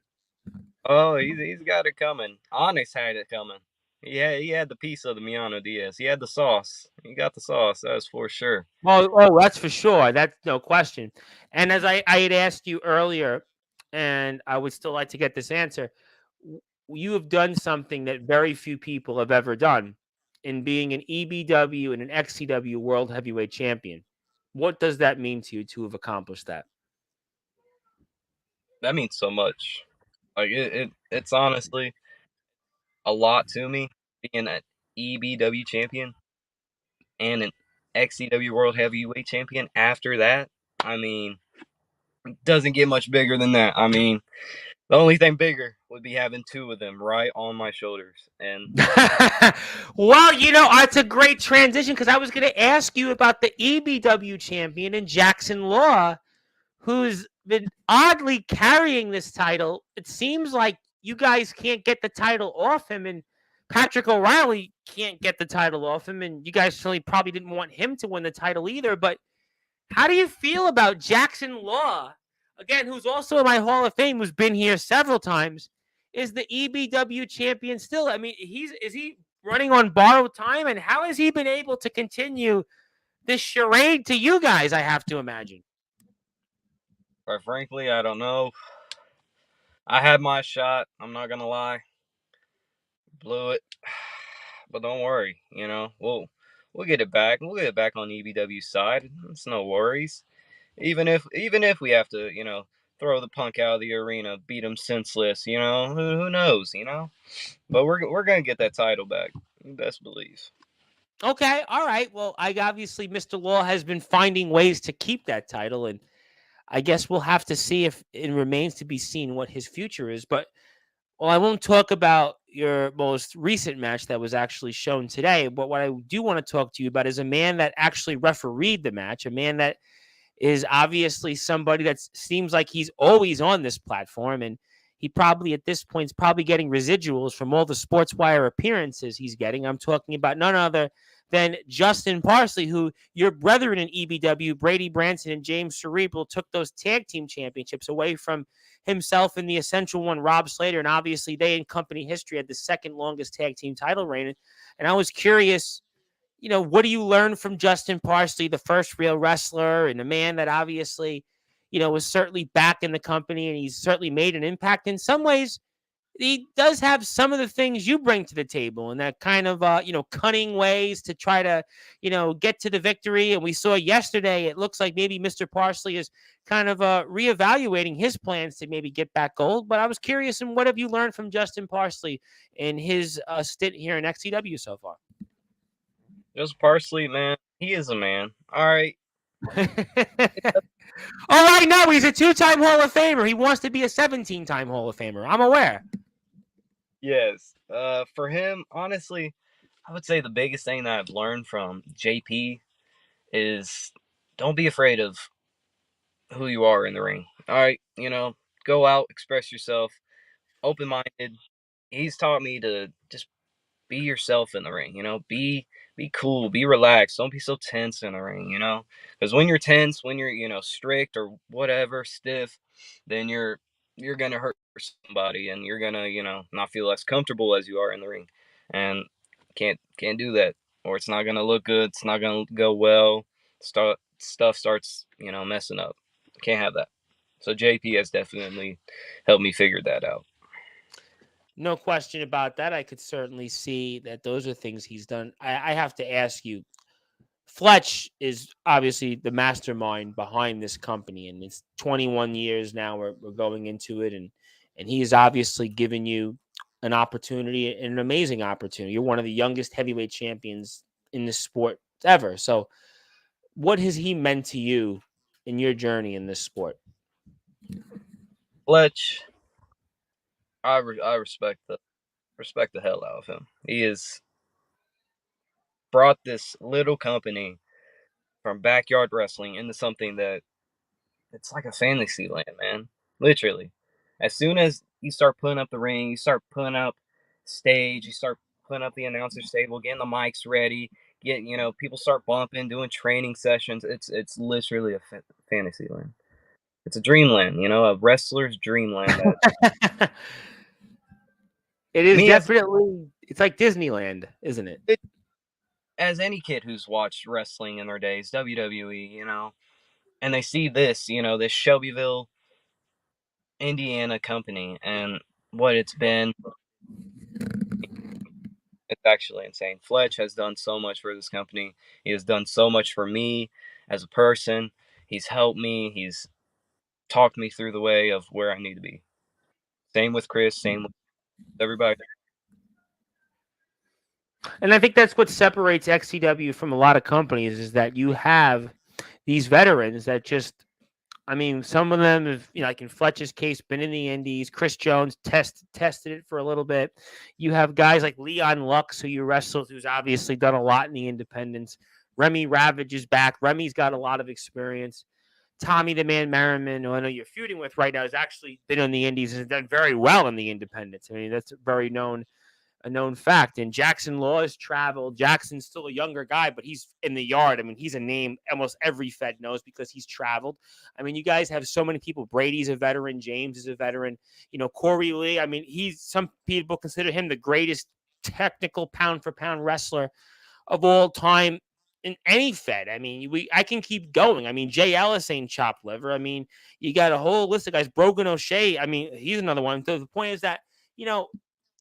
Oh, he's got it coming. Onyx had it coming. He had the piece of the Miano Diaz. He had the sauce. He got the sauce. That's for sure. Oh, that's for sure. That's no question. And as I had asked you earlier, and I would still like to get this answer, you have done something that very few people have ever done in being an EBW and an XCW World Heavyweight Champion. What does that mean to you to have accomplished that? that means so much. Like it's honestly a lot to me being an EBW champion and an XCW World Heavyweight Champion after that. I mean, it doesn't get much bigger than that. I mean, the only thing bigger would be having two of them right on my shoulders. And Well, it's a great transition because I was going to ask you about the EBW champion in Jackson Law, who's been oddly carrying this title. It seems like you guys can't get the title off him, and Patrick O'Reilly can't get the title off him, and you guys certainly probably didn't want him to win the title either. But how do you feel about Jackson Law, again, who's also in my Hall of Fame, who's been here several times, is the EBW champion still? I mean, is he running on borrowed time, and how has he been able to continue this charade to you guys, I have to imagine? quite frankly, I don't know. I had my shot. I'm not gonna lie. Blew it. But don't worry, we'll get it back. We'll get it back on EBW side. It's no worries. Even if we have to, throw the punk out of the arena, beat him senseless, who knows, But we're gonna get that title back. Best believe. Okay, all right. Well, obviously Mr. Law has been finding ways to keep that title, and I guess we'll have to see if it remains to be seen what his future is. But well, I won't talk about your most recent match that was actually shown today. But what I do want to talk to you about is a man that actually refereed the match, a man that is obviously somebody that seems like he's always on this platform. And he probably at this point is probably getting residuals from all the Sportswire appearances he's getting. I'm talking about none other than Justin Parsley, who your brethren in EBW, Brady Branson and James Cerebral, took those tag team championships away from himself and the essential one, Rob Slater. And obviously they in company history had the second longest tag team title reign. And I was curious, what do you learn from Justin Parsley, the first real wrestler and a man that obviously, was certainly back in the company and he's certainly made an impact in some ways. He does have some of the things you bring to the table and that kind of, cunning ways to try to, get to the victory. And we saw yesterday, it looks like maybe Mr. Parsley is kind of reevaluating his plans to maybe get back gold. But I was curious, and what have you learned from Justin Parsley in his stint here in XCW so far? Just Parsley, man. He is a man. All right. Oh, I know. He's a 2-time Hall of Famer. He wants to be a 17-time Hall of Famer. I'm aware. Yes. For him, honestly, I would say the biggest thing that I've learned from JP is don't be afraid of who you are in the ring. All right, go out, express yourself, open minded. He's taught me to just be yourself in the ring. Be cool, be relaxed. Don't be so tense in the ring. Because when you're tense, when you're strict or whatever, stiff, then you're gonna hurt somebody, and you're gonna not feel as comfortable as you are in the ring, and can't do that, or it's not gonna look good. It's not gonna go well. Stuff starts messing up. Can't have that. So JP has definitely helped me figure that out. No question about that. I could certainly see that those are things he's done. I have to ask you, Fletch is obviously the mastermind behind this company, and it's 21 years now we're going into it, and he has obviously given you an opportunity, an amazing opportunity. You're one of the youngest heavyweight champions in this sport ever. So what has he meant to you in your journey in this sport? Fletch, I respect the hell out of him. He has brought this little company from backyard wrestling into something that it's like a fantasy land, man. Literally. As soon as you start putting up the ring, you start putting up stage, you start putting up the announcer's table, getting the mics ready, people start bumping, doing training sessions. It's literally a fantasy land. It's a dreamland, a wrestler's dreamland. That It is me definitely, it's like Disneyland, isn't it? as any kid who's watched wrestling in their days, WWE, and they see this Shelbyville, Indiana company and what it's been. It's actually insane. Fletch has done so much for this company. He has done so much for me as a person. He's helped me. He's talked me through the way of where I need to be. Same with Chris, same with everybody. And I think that's what separates XCW from a lot of companies is that you have these veterans that just, I mean, some of them have, like in Fletcher's case, been in the Indies. Chris Jones tested it for a little bit. You have guys like Leon Lux, who you wrestled, who's obviously done a lot in the independents. Remy Ravage is back. Remy's got a lot of experience. Tommy the Man Merriman, who I know you're feuding with right now, has actually been in the Indies and has done very well in the independents. I mean, that's a known fact. And Jackson Law has traveled. Jackson's still a younger guy, but he's in the yard. I mean, he's a name almost every Fed knows because he's traveled. I mean, you guys have so many people. Brady's a veteran. James is a veteran. Corey Lee. I mean, some people consider him the greatest technical pound for pound wrestler of all time in any Fed. I mean, I can keep going. I mean, Jay Ellis ain't chopped liver. I mean, you got a whole list of guys. Brogan O'Shea. I mean, he's another one. So the point is that,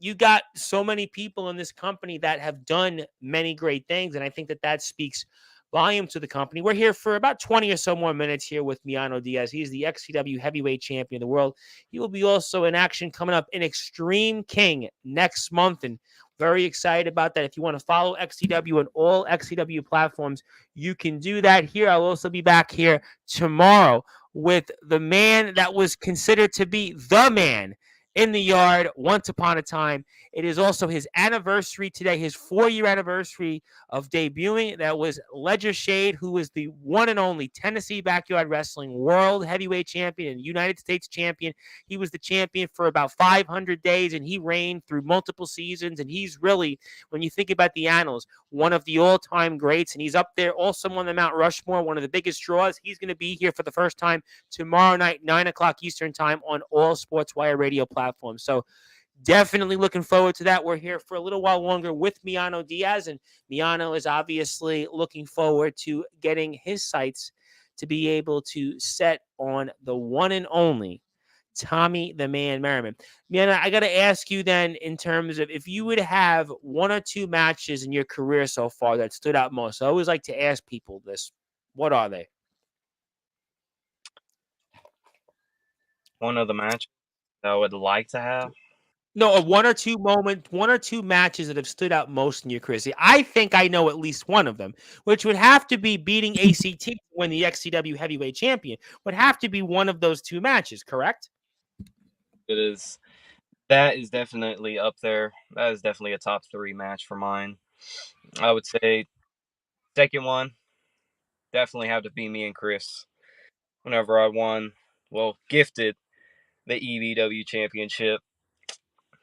you got so many people in this company that have done many great things. And I think that speaks volume to the company. We're here for about 20 or so more minutes here with Miano Diaz. He's the XCW heavyweight champion of the world. He will be also in action coming up in Extreme King next month. And very excited about that. If you want to follow XCW on all XCW platforms, you can do that here. I'll also be back here tomorrow with the man that was considered to be the man in the yard once upon a time. It is also his anniversary today, his 4-year anniversary of debuting. That was Ledger Shade, who was the one and only Tennessee Backyard Wrestling World Heavyweight Champion and United States Champion. He was the champion for about 500 days, and he reigned through multiple seasons. And he's really, when you think about the annals, one of the all-time greats. And he's up there also on the Mount Rushmore, one of the biggest draws. He's going to be here for the first time tomorrow night, 9 o'clock Eastern time on all Sportswire radio platforms. So definitely looking forward to that. We're here for a little while longer with Miano Diaz, and Miano is obviously looking forward to getting his sights to be able to set on the one and only Tommy the Man Merriman. Miano, I got to ask you then, in terms of if you would have one or two matches in your career so far that stood out most. I always like to ask people this. What are they? One of the matches I would like to have. No, one or two matches that have stood out most in your career. See, I think I know at least one of them, which would have to be beating ACT to win the XCW heavyweight champion. Would have to be one of those two matches, correct? It is. That is definitely up there. That is definitely a top 3 match for mine. I would say second one definitely have to be me and Chris. Whenever I gifted the EVW championship,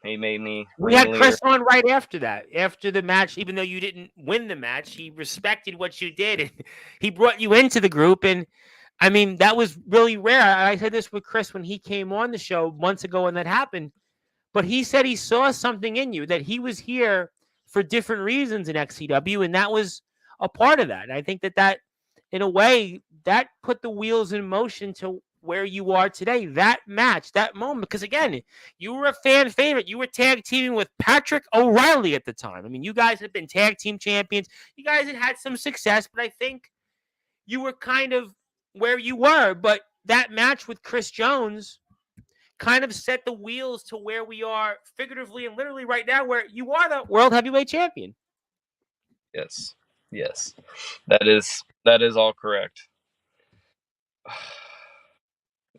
he made me We had ringleader. Chris on right after that. After the match, even though you didn't win the match, he respected what you did, and he brought you into the group. And I mean, that was really rare. I said this with Chris when he came on the show months ago when that happened. But he said he saw something in you, that he was here for different reasons in XCW, and that was a part of that. And I think that in a way, that put the wheels in motion to where you are today. That match, that moment, because again, you were a fan favorite. You were tag teaming with Patrick O'Reilly at the time. I mean, you guys had been tag team champions. You guys had some success, but I think you were kind of where you were. But that match with Chris Jones kind of set the wheels to where we are figuratively and literally right now, where you are the world heavyweight champion. Yes. That is all correct.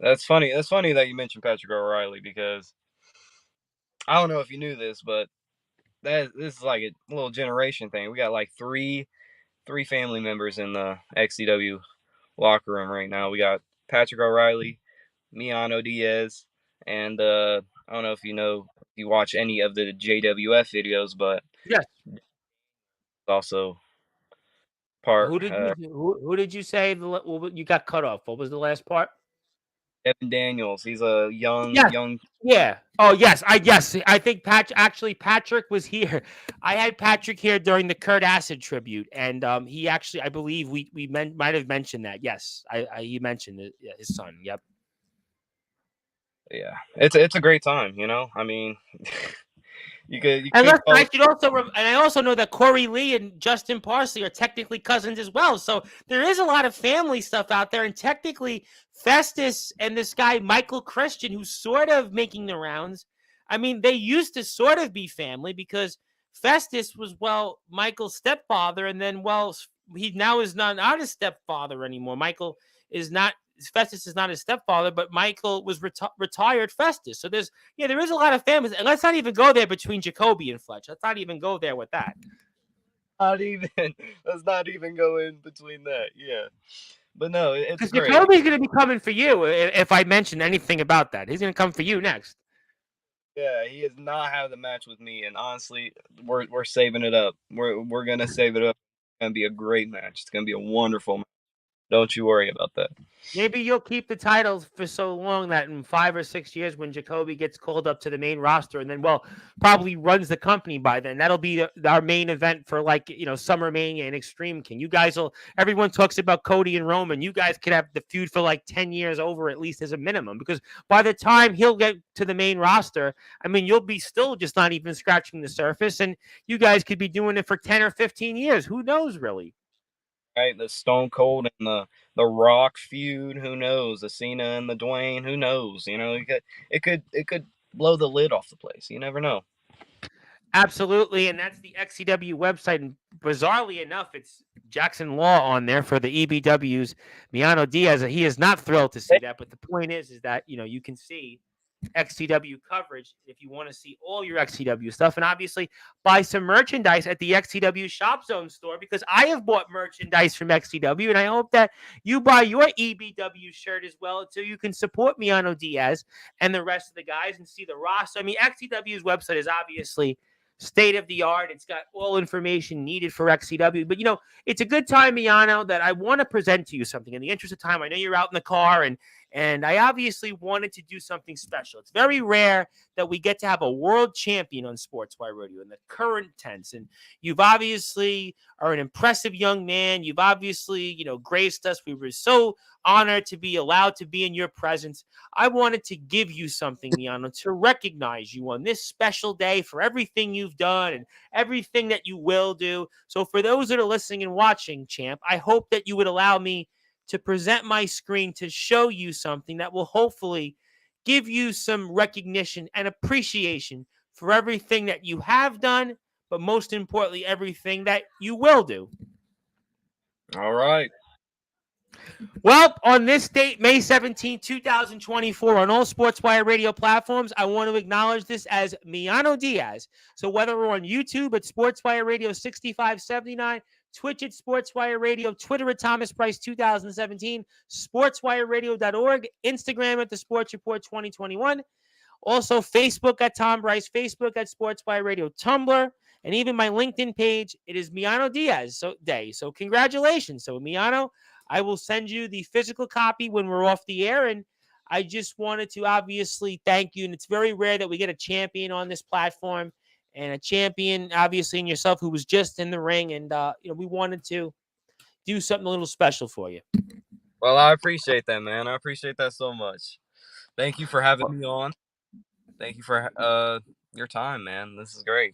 That's funny. That's funny that you mentioned Patrick O'Reilly, because I don't know if you knew this, but this is like a little generation thing. We got like three family members in the XCW locker room right now. We got Patrick O'Reilly, Miano Diaz, and I don't know if you watch any of the JWF videos, but Yes. also part Who did you say you got cut off? What was the last part? Evan Daniels. He's a Yes. young. Yeah. Oh, yes. I think Patrick was here. I had Patrick here during the Kurt Acid tribute, and he actually, I believe we might have mentioned that. Yes, he mentioned his son. Yep. Yeah, it's a great time. I mean, You And could listen, call I should also, and I also know that Corey Lee and Justin Parsley are technically cousins as well. So there is a lot of family stuff out there. And technically, Festus and this guy Michael Christian, who's sort of making the rounds. I mean, they used to sort of be family because Festus was Michael's stepfather, and then he now is not his stepfather anymore. Michael is not. Festus is not his stepfather, but Michael was retired Festus. So there is a lot of families, and let's not even go there between Jacoby and Fletch. Let's not even go there with that. not even let's not even go in between that. Yeah. But no, it's Because great. Jacoby's going to be coming for you if I mention anything about that. He's going to come for you next. Yeah, he has not had the match with me, and honestly, we're saving it up. We're gonna save it up. It's gonna be a great match. It's gonna be a wonderful match. Don't you worry about that. Maybe you'll keep the titles for so long that in 5 or 6 years, when Jacoby gets called up to the main roster, and then probably runs the company by then, that'll be our main event for Summer Mania and Extreme King. You guys will. Everyone talks about Cody and Roman. You guys could have the feud for 10 years over at least as a minimum, because by the time he'll get to the main roster, I mean you'll be still just not even scratching the surface, and you guys could be doing it for 10 or 15 years. Who knows, really? Right, the Stone Cold and the Rock feud. Who knows? The Cena and the Dwayne. Who knows? It could blow the lid off the place. You never know. Absolutely, and that's the XCW website. And bizarrely enough, it's Jackson Law on there for the EBW's Miano Diaz. He is not thrilled to see that, but the point is that you can see XCW coverage if you want to see all your XCW stuff, and obviously buy some merchandise at the XCW Shop Zone store, because I have bought merchandise from XCW, and I hope that you buy your EBW shirt as well, so you can support Miano Diaz and the rest of the guys and see the roster. I mean, XCW's website is obviously state of the art. It's got all information needed for XCW. But it's a good time, Miano, that I want to present to you something. In the interest of time, I know you're out in the car, and I obviously wanted to do something special. It's very rare that we get to have a world champion on Sportswire Radio in the current tense. And you've obviously are an impressive young man. You've obviously, graced us. We were so honored to be allowed to be in your presence. I wanted to give you something, Miano, to recognize you on this special day for everything you've done and everything that you will do. So for those that are listening and watching, champ, I hope that you would allow me to present my screen to show you something that will hopefully give you some recognition and appreciation for everything that you have done, but most importantly, everything that you will do. All right. Well, on this date, May 17, 2024, on all Sportswire radio platforms, I want to acknowledge this as Miano Diaz. So whether we're on YouTube at Sportswire Radio 6579, Twitch at Sportswire Radio, Twitter at Thomas Price 2017, sportswireradio.org, Instagram at The Sports Report 2021, also Facebook at Tom Bryce, Facebook at Sportswire Radio, Tumblr, and even my LinkedIn page. It is Miano Diaz Day. So congratulations. So Miano, I will send you the physical copy when we're off the air. And I just wanted to obviously thank you. And it's very rare that we get a champion on this platform, and a champion, obviously, in yourself, who was just in the ring. And, we wanted to do something a little special for you. Well, I appreciate that, man. I appreciate that so much. Thank you for having me on. Thank you for your time, man. This is great.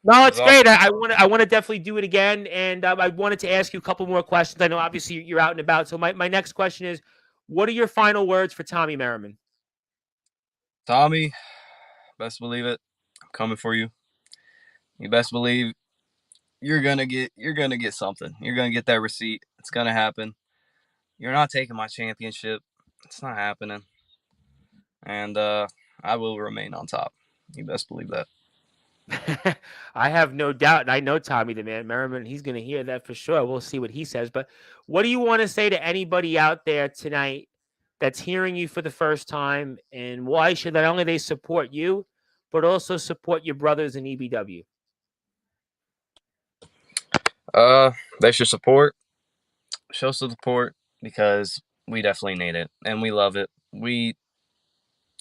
No, This it's is awesome. great. I want to definitely do it again, and I wanted to ask you a couple more questions. I know obviously you're out and about, so my next question is, what are your final words for Tommy Merriman? Tommy, best believe it. I'm coming for you. You best believe you're gonna get something. You're gonna get that receipt. It's gonna happen. You're not taking my championship. It's not happening. And I will remain on top. You best believe that. I have no doubt, and I know Tommy the Man Merriman. He's going to hear that for sure. We'll see what he says. But what do you want to say to anybody out there tonight that's hearing you for the first time, and why should not only they support you, but also support your brothers in EBW? Uh, they should show some support, because we definitely need it and we love it. We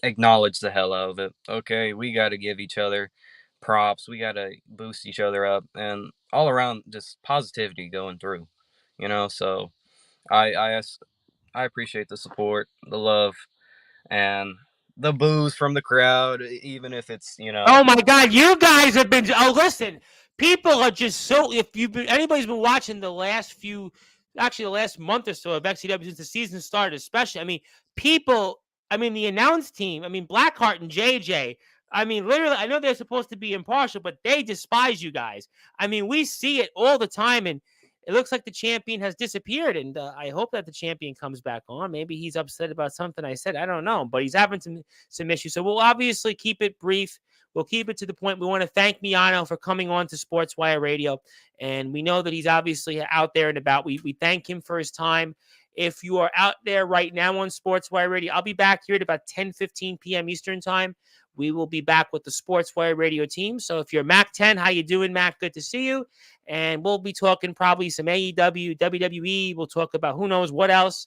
acknowledge the hell out of it. Okay, we got to give each other props. We got to boost each other up, and all around just positivity going through. So I I appreciate the support, the love, and the boos from the crowd, even if it's, you know. Oh my God, you guys have been. Oh, listen, people are just so. If you've been, anybody's been watching the last few, actually the last month or so of XCW since the season started, especially. I mean, people. I mean, the announce team. I mean, Blackheart and JJ. I mean, literally, I know they're supposed to be impartial, but they despise you guys. I mean, we see it all the time, and it looks like the champion has disappeared. And I hope that the champion comes back on. Maybe he's upset about something I said. I don't know, but he's having some issues. So we'll obviously keep it brief. We'll keep it to the point. We want to thank Miano for coming on to Sportswire Radio. And we know that he's obviously out there and about. We thank him for his time. If you are out there right now on Sportswire Radio, I'll be back here at about 10:15 p.m. Eastern time. We will be back with the Sportswire Radio team. So if you're Mac 10, how you doing, Mac? Good to see you. And we'll be talking probably some AEW, WWE. We'll talk about who knows what else.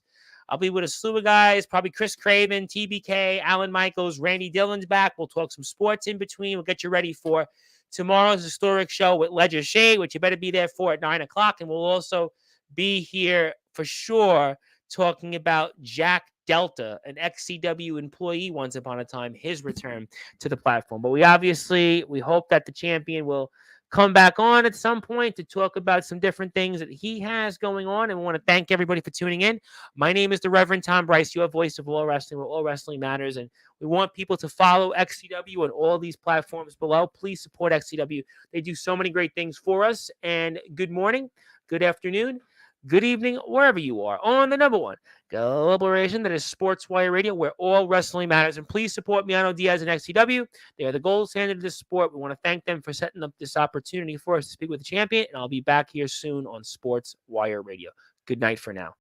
I'll be with a slew of guys, probably Chris Craven, TBK, Alan Michaels, Randy Dillon's back. We'll talk some sports in between. We'll get you ready for tomorrow's historic show with Ledger Shade, which you better be there for at 9 o'clock. And we'll also be here for sure talking about Jack Delta, an XCW employee once upon a time, his return to the platform. But we hope that the champion will come back on at some point to talk about some different things that he has going on. And we want to thank everybody for tuning in. My name is the Reverend Tom Bryce, your voice of all wrestling, where all wrestling matters. And we want people to follow XCW on all these platforms below. Please support XCW. They do so many great things for us. And good morning, good afternoon, good evening, wherever you are on the number one collaboration that is Sportswire Radio, where all wrestling matters. And please support Miano, Diaz, and XCW. They are the gold standard of this sport. We want to thank them for setting up this opportunity for us to speak with the champion. And I'll be back here soon on Sportswire Radio. Good night for now.